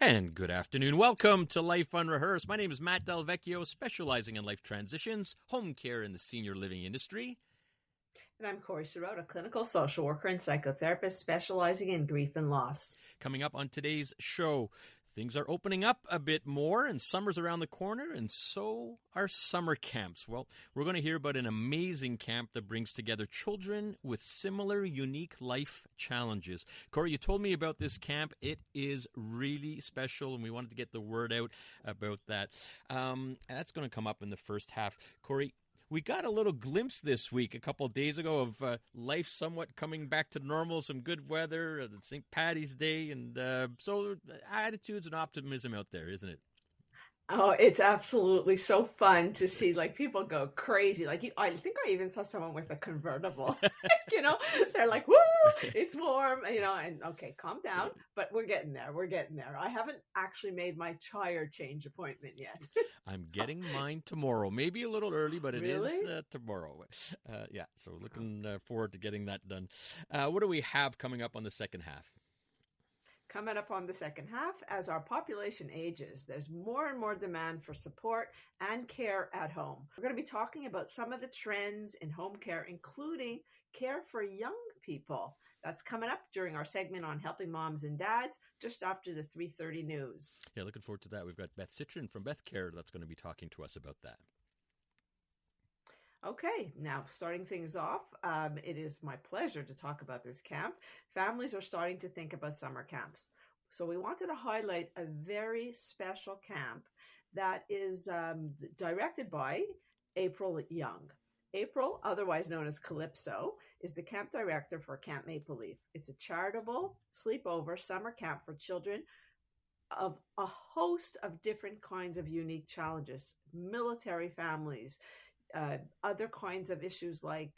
And good afternoon. Welcome to Life Unrehearsed. My name is Matt Delvecchio, specializing in life transitions, home care, and the senior living industry. And I'm Corrie Sirota, a clinical social worker and psychotherapist specializing in grief and loss. Coming up on today's show, things are opening up a bit more, and summer's around the corner, and so are summer camps. Well, we're going to hear about an amazing camp that brings together children with similar, unique life challenges. Corrie, you told me about this camp. It is really special, and we wanted to get the word out about that. And that's going to come up in the first half. Corrie, we got a little glimpse this week, a couple of days ago, of life somewhat coming back to normal, some good weather, St. Paddy's Day, and so attitudes and optimism out there, isn't it? Oh, it's absolutely so fun to see people go crazy. I think I even saw someone with a convertible, they're like, woo, it's warm, and okay, calm down, but we're getting there. I haven't actually made my tire change appointment yet. I'm getting mine tomorrow, maybe a little early, but it Really? is tomorrow. So looking forward to getting that done. What do we have coming up on the second half? Coming up on the second half, as our population ages, there's more and more demand for support and care at home. We're going to be talking about some of the trends in home care, including care for young people. That's coming up during our segment on helping moms and dads, just after the 3:30 news. Yeah, looking forward to that. We've got Beth Citrin from Beth Care that's going to be talking to us about that. Okay, now starting things off, it is my pleasure to talk about this camp. Families are starting to think about summer camps. So we wanted to highlight a very special camp that is directed by April Young. April, otherwise known as Calypso, is the camp director for Camp Maple Leaf. It's a charitable sleepover summer camp for children of a host of different kinds of unique challenges, military families, other kinds of issues like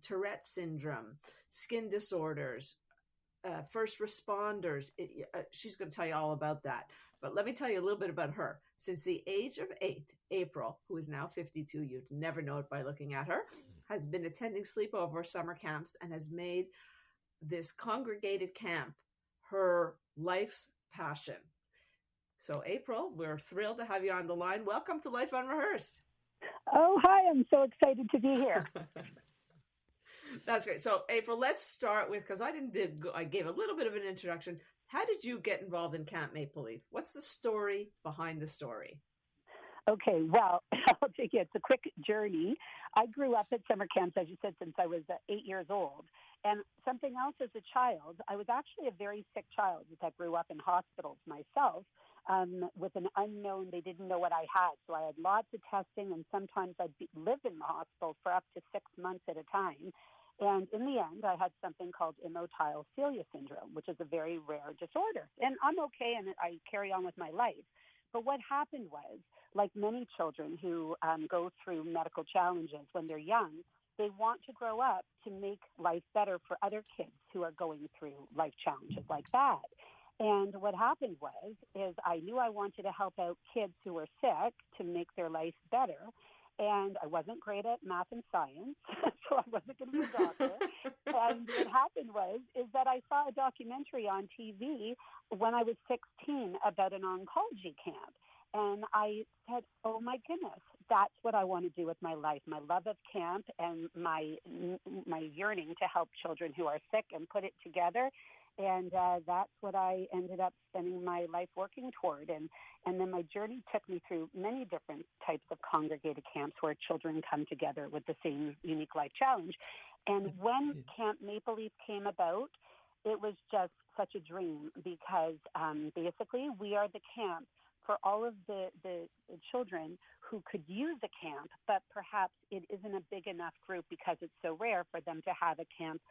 Tourette syndrome, skin disorders, first responders. She's going to tell you all about that. But let me tell you a little bit about her. Since the age of 8, April, who is now 52, you'd never know it by looking at her, has been attending sleepover summer camps and has made this congregated camp her life's passion. So April, we're thrilled to have you on the line. Welcome to Life Unrehearsed. Oh, hi. I'm so excited to be here. That's great. So, April, let's start with, because I gave a little bit of an introduction. How did you get involved in Camp Maple Leaf? What's the story behind the story? Okay, well, I'll take you. It's a quick journey. I grew up at summer camps, as you said, since I was 8 years old. And something else as a child, I was actually a very sick child that grew up in hospitals myself. With an unknown, they didn't know what I had. So I had lots of testing, and sometimes I'd live in the hospital for up to 6 months at a time. And in the end, I had something called immotile cilia syndrome, which is a very rare disorder. And I'm okay, and I carry on with my life. But what happened was, like many children who go through medical challenges when they're young, they want to grow up to make life better for other kids who are going through life challenges like that. And what happened is I knew I wanted to help out kids who were sick to make their life better. And I wasn't great at math and science, so I wasn't going to be a doctor. And what happened is that I saw a documentary on TV when I was 16 about an oncology camp. And I said, oh, my goodness, that's what I want to do with my life, my love of camp and my yearning to help children who are sick and put it together. And that's what I ended up spending my life working toward. And then my journey took me through many different types of congregated camps where children come together with the same unique life challenge. And when Camp Maple Leaf came about, it was just such a dream because basically we are the camp for all of the children who could use a camp, but perhaps it isn't a big enough group because it's so rare for them to have a camp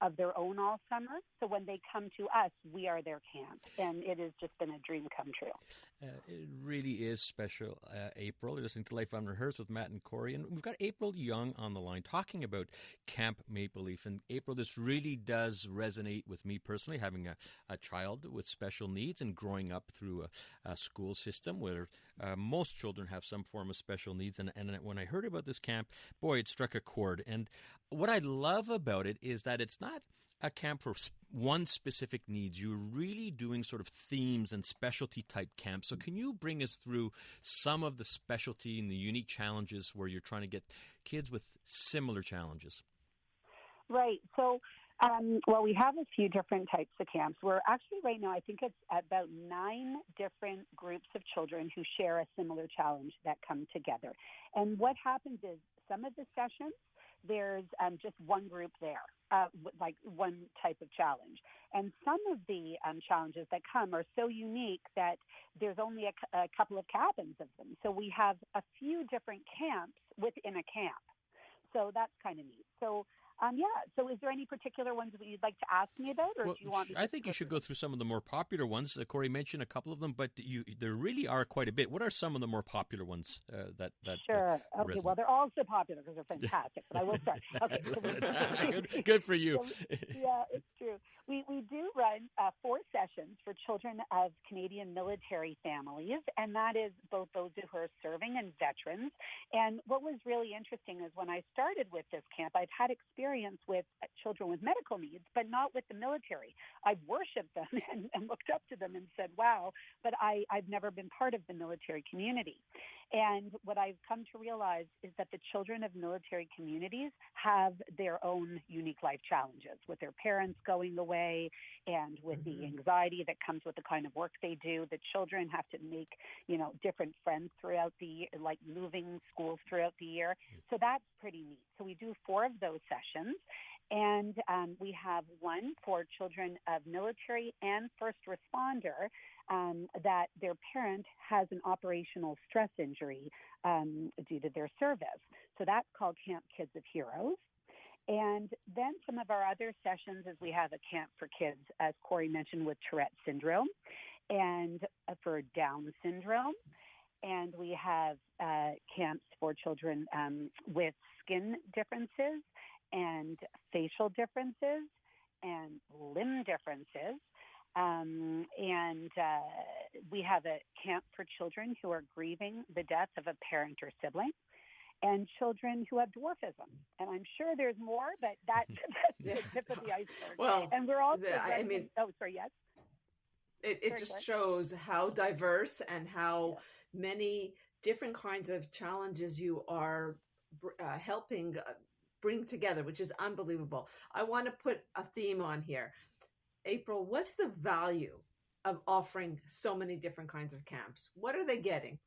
of their own all summer. So when they come to us, we are their camp. And it has just been a dream come true. It really is special, April. You're listening to Life Unrehearsed with Matt and Corrie. And we've got April Young on the line talking about Camp Maple Leaf. And April, this really does resonate with me personally, having a child with special needs and growing up through a school system where most children have some form of special needs. And when I heard about this camp, boy, it struck a chord. And what I love about it is that it's not a camp for one specific needs. You're really doing sort of themes and specialty type camps. So can you bring us through some of the specialty and the unique challenges where you're trying to get kids with similar challenges? Right. So, we have a few different types of camps. We're actually right now, I think it's about 9 different groups of children who share a similar challenge that come together. And what happens is some of the sessions, there's just one group there, like one type of challenge. And some of the challenges that come are so unique that there's only a couple of cabins of them. So we have a few different camps within a camp. So that's kind of neat. So so is there any particular ones that you'd like to ask me about, or do you want me to? I think you should go through some of the more popular ones. Corrie mentioned a couple of them, but there really are quite a bit. What are some of the more popular ones that Sure. Okay, resonate? well, they're all so popular because they're fantastic, but I will start. Okay. Good for you. Yeah, it's true. We do run 4 sessions for children of Canadian military families, and that is both those who are serving and veterans. And what was really interesting is when I started with this camp, I've had experience with children with medical needs, but not with the military. I've worshipped them and looked up to them and said, wow, but I've never been part of the military community. And what I've come to realize is that the children of military communities have their own unique life challenges with their parents going away and with the anxiety that comes with the kind of work they do. The children have to make, different friends throughout the year, like moving schools throughout the year. So that's pretty neat. So we do 4 of those sessions. And we have one for children of military and first responder that their parent has an operational stress injury due to their service. So that's called Camp Kids of Heroes. And then some of our other sessions is we have a camp for kids, as Corrie mentioned, with Tourette syndrome and for Down syndrome. And we have camps for children with skin differences and facial differences and limb differences. We have a camp for children who are grieving the death of a parent or sibling, and children who have dwarfism. And I'm sure there's more, but that's the tip of the iceberg. Well, and we're also yes. It just shows how diverse and how many different kinds of challenges you are helping bring together, which is unbelievable. I want to put a theme on here. April, what's the value of offering so many different kinds of camps? What are they getting?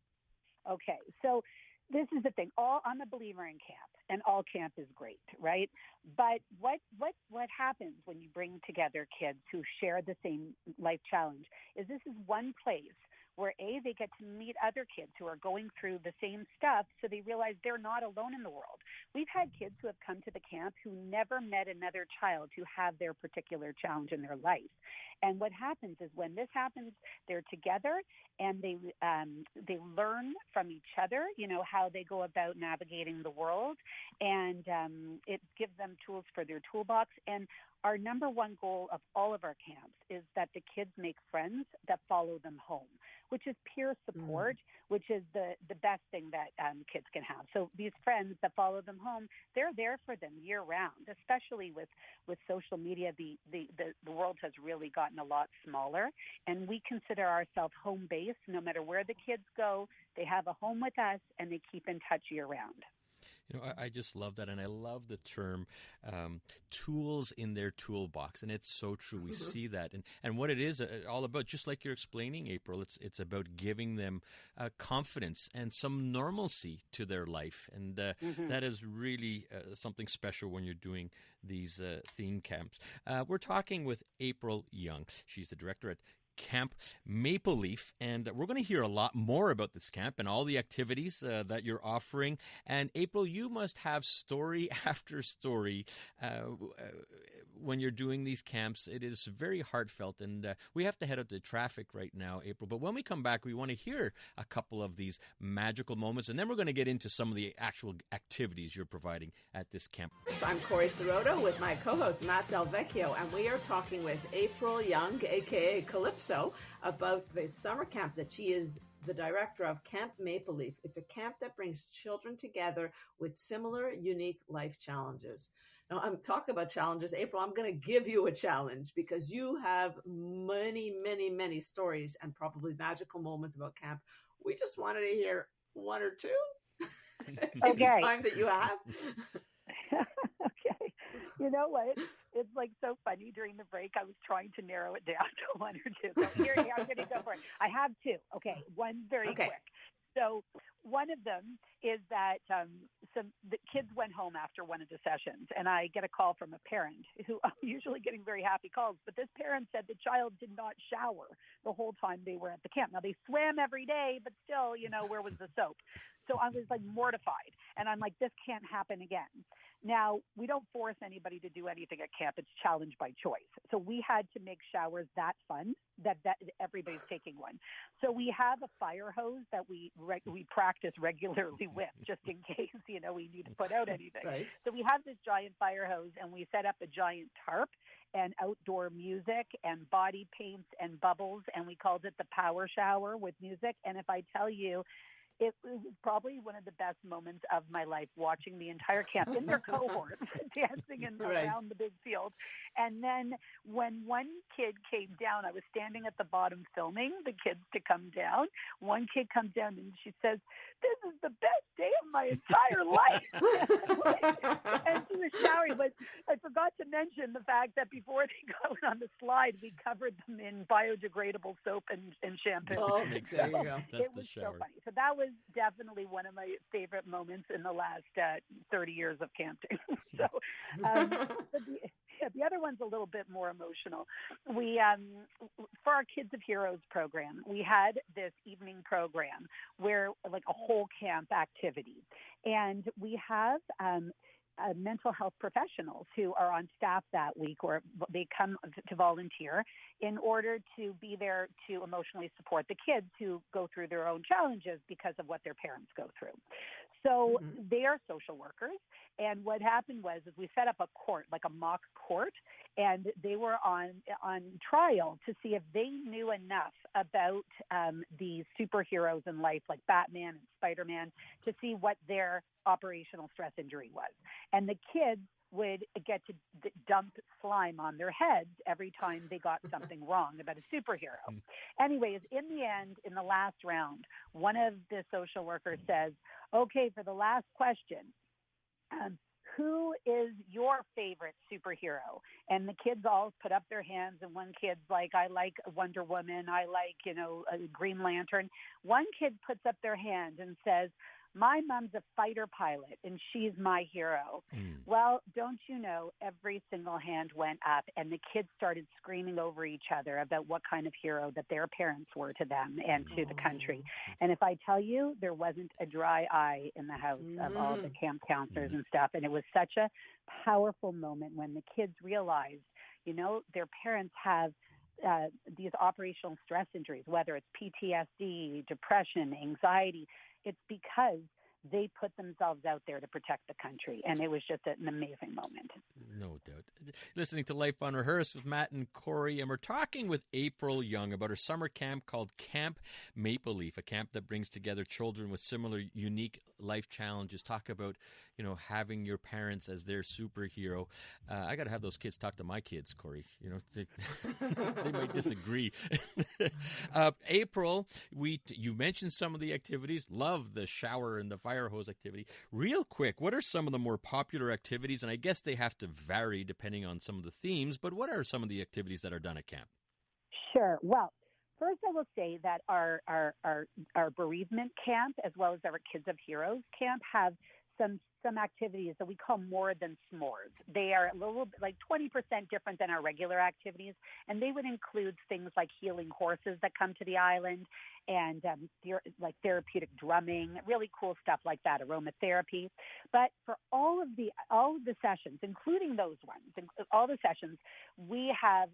Okay, so this is the thing. I'm a believer in camp, and all camp is great, right? But what happens when you bring together kids who share the same life challenge is this is one place where they get to meet other kids who are going through the same stuff, so they realize they're not alone in the world. We've had kids who have come to the camp who never met another child who have their particular challenge in their life. And what happens is when this happens, they're together and they learn from each other, how they go about navigating the world, and it gives them tools for their toolbox. And our number one goal of all of our camps is that the kids make friends that follow them home, which is peer support, which is the best thing that kids can have. So these friends that follow them home, they're there for them year round, especially with social media. The world has really gotten a lot smaller, and we consider ourselves home-based. No matter where the kids go, they have a home with us, and they keep in touch year round. I just love that, and I love the term tools in their toolbox, and it's so true. We see that, and what it is all about, just like you're explaining, April, it's about giving them confidence and some normalcy to their life, and that is really something special when you're doing these theme camps. We're talking with April Young. She's the director at Camp Maple Leaf, and we're going to hear a lot more about this camp and all the activities that you're offering. And April, you must have story after story when you're doing these camps. It is very heartfelt, and we have to head out to traffic right now, April. But when we come back, we want to hear a couple of these magical moments, and then we're going to get into some of the actual activities you're providing at this camp. I'm Corrie Sirotto with my co-host Matt Del Vecchio, and we are talking with April Young, a.k.a. Calypso, about the summer camp that she is the director of, Camp Maple Leaf. It's a camp that brings children together with similar, unique life challenges. Now, I'm talking about challenges. April, I'm going to give you a challenge because you have many, many, many stories and probably magical moments about camp. We just wanted to hear one or two in the time that you have. Okay. You know what? It's like so funny during the break. I was trying to narrow it down to one or two. So here, I'm going to go for it. I have two. Okay. One very quick. So one of them is that the kids went home after one of the sessions, and I get a call from a parent who I'm usually getting very happy calls, but this parent said the child did not shower the whole time they were at the camp. Now, they swam every day, but still, where was the soap? So I was like mortified, and I'm like, this can't happen again. Now, we don't force anybody to do anything at camp. It's challenge by choice. So we had to make showers that fun that everybody's taking one. So we have a fire hose that we practice regularly with just in case, we need to put out anything. Right. So we have this giant fire hose, and we set up a giant tarp and outdoor music and body paints and bubbles, and we called it the power shower with music. And if I tell you, it was probably one of the best moments of my life, watching the entire camp in their cohorts dancing around the big field. And then when one kid came down, I was standing at the bottom filming the kids to come down. One kid comes down and she says, "This is the best day of my entire life." And she was showering, but I forgot to mention the fact that before they got on the slide, we covered them in biodegradable soap and shampoo. Oh, makes sense. That's it was so funny. So that was definitely one of my favorite moments in the last 30 years of camping. So the other one's a little bit more emotional. We, for our Kids of Heroes program, we had this evening program where like a whole camp activity. And we have mental health professionals who are on staff that week, or they come to volunteer in order to be there to emotionally support the kids who go through their own challenges because of what their parents go through. So they are social workers. And what happened was is we set up a court, like a mock court, and they were on trial to see if they knew enough about the superheroes in life, like Batman and Spider-Man, to see what their operational stress injury was. And the kids would get to dump slime on their heads every time they got something wrong about a superhero. Anyways, in the end, in the last round, one of the social workers says, "Okay, for the last question, who is your favorite superhero?" And the kids all put up their hands, and one kid's like, "I like Wonder Woman, I like, a Green Lantern." One kid puts up their hand and says, "My mom's a fighter pilot, and she's my hero." Well, don't you know, every single hand went up, and the kids started screaming over each other about what kind of hero that their parents were to them and to the country. And if I tell you, there wasn't a dry eye in the house of all the camp counselors and stuff. And it was such a powerful moment when the kids realized, their parents have these operational stress injuries, whether it's PTSD, depression, anxiety. It's because they put themselves out there to protect the country. And it was just an amazing moment. No doubt. Listening to Life on Rehearse with Matt and Corrie, and we're talking with April Young about her summer camp called Camp Maple Leaf, a camp that brings together children with similar unique life challenges. Talk about, having your parents as their superhero. I got to have those kids talk to my kids, Corrie. They might disagree. April, you mentioned some of the activities. Love the shower and the fire hose activity. Real quick, what are some of the more popular activities? And I guess they have to vary depending on some of the themes, but what are some of the activities that are done at camp? Sure. Well, first I will say that our bereavement camp, as well as our Kids of Heroes camp, have some activities that we call more than s'mores. They are a little bit like 20% different than our regular activities, and they would include things like healing horses that come to the island, and like therapeutic drumming, really cool stuff like that, aromatherapy. But for all of the sessions, including those ones, all the sessions, we have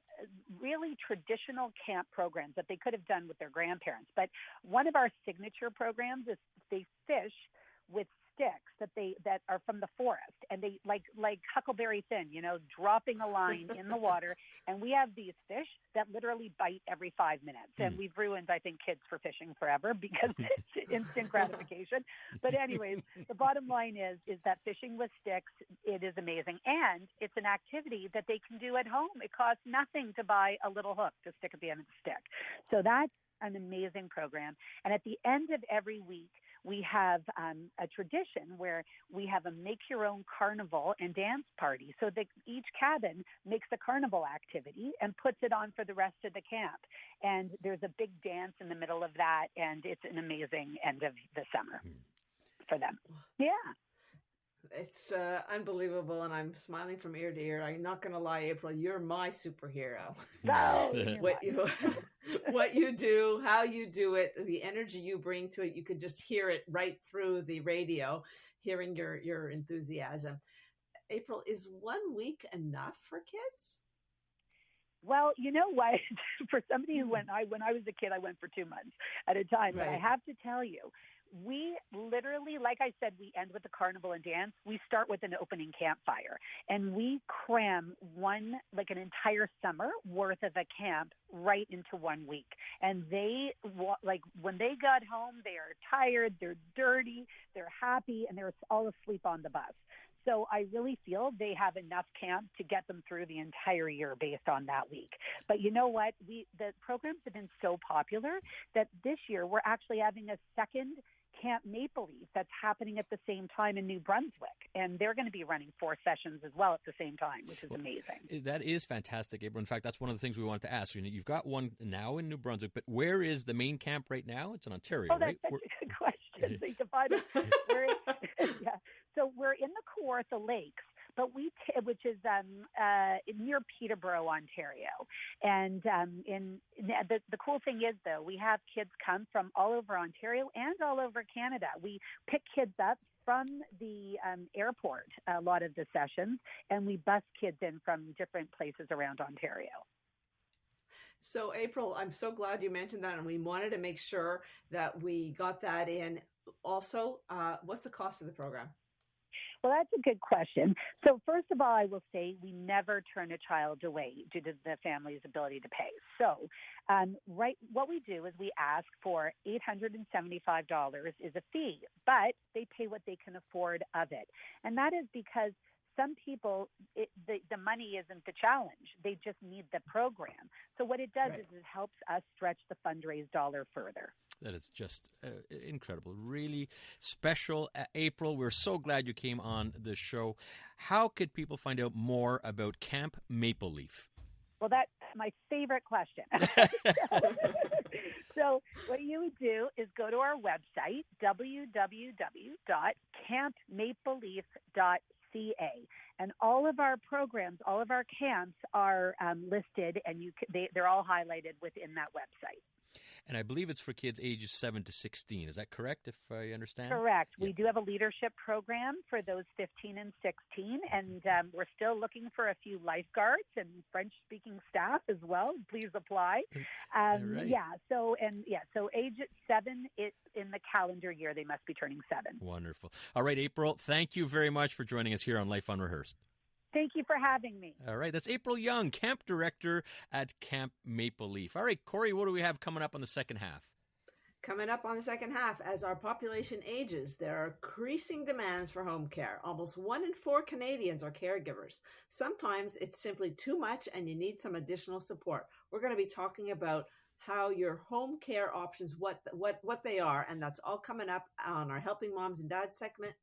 really traditional camp programs that they could have done with their grandparents. But one of our signature programs is they fish with sticks that are from the forest, and they like Huckleberry Finn, dropping a line in the water. And we have these fish that literally bite every 5 minutes. And we've ruined, I think, kids for fishing forever because it's instant gratification. But anyways, the bottom line is that fishing with sticks, it is amazing. And it's an activity that they can do at home. It costs nothing to buy a little hook to stick at the end of the stick. So that's an amazing program. And at the end of every week, we have a tradition where we have a make-your-own carnival and dance party. So that each cabin makes a carnival activity and puts it on for the rest of the camp. And there's a big dance in the middle of that, and it's an amazing end of the summer for them. Yeah. It's unbelievable, and I'm smiling from ear to ear. I'm not going to lie, April, you're my superhero. No, what you do, how you do it, the energy you bring to it, you could just hear it right through the radio, hearing your enthusiasm. April, is 1 week enough for kids? Well, you know what? For somebody who when I was a kid, I went for 2 months at a time. Right. But I have to tell you, we literally, like I said, we end with the carnival and dance. We start with an opening campfire, and we cram an entire summer worth of a camp right into 1 week. And when they got home, they are tired, they're dirty, they're happy, and they're all asleep on the bus. So I really feel they have enough camp to get them through the entire year based on that week. But you know what? The programs have been so popular that this year we're actually having a second Camp Maple Leaf that's happening at the same time in New Brunswick. And they're going to be running 4 sessions as well at the same time, which is amazing. That is fantastic, April. In fact, that's one of the things we wanted to ask. You've got one now in New Brunswick, but where is the main camp right now? It's in Ontario, right? That's such a good question. So you divide it. Yeah. So we're in the Kawartha Lakes, but which is near Peterborough, Ontario. And the cool thing is, though, we have kids come from all over Ontario and all over Canada. We pick kids up from the airport a lot of the sessions, and we bus kids in from different places around Ontario. So, April, I'm so glad you mentioned that, and we wanted to make sure that we got that in. Also, what's the cost of the program? Well, that's a good question. So first of all, I will say we never turn a child away due to the family's ability to pay. So what we do is we ask for $875 is a fee, but they pay what they can afford of it. And that is because some people, the money isn't the challenge. They just need the program. So what it does is it helps us stretch the fundraise dollar further. That is just incredible. Really special. April, we're so glad you came on the show. How could people find out more about Camp Maple Leaf? Well, that's my favorite question. So what you would do is go to our website, www.campmapleleaf.ca. And all of our programs, all of our camps are listed, and they're all highlighted within that website. And I believe it's for kids ages 7 to 16. Is that correct, if I understand? Correct. Yeah. We do have a leadership program for those 15 and 16, and we're still looking for a few lifeguards and French-speaking staff as well. Please apply. Right. So age 7, in the calendar year, they must be turning 7. Wonderful. All right, April, thank you very much for joining us here on Life Unrehearsed. Thank you for having me. All right. That's April Young, Camp Director at Camp Maple Leaf. All right, Corrie, what do we have coming up on the second half? Coming up on the second half, as our population ages, there are increasing demands for home care. Almost 1 in 4 Canadians are caregivers. Sometimes it's simply too much and you need some additional support. We're going to be talking about how your home care options, what they are, and that's all coming up on our Helping Moms and Dads segment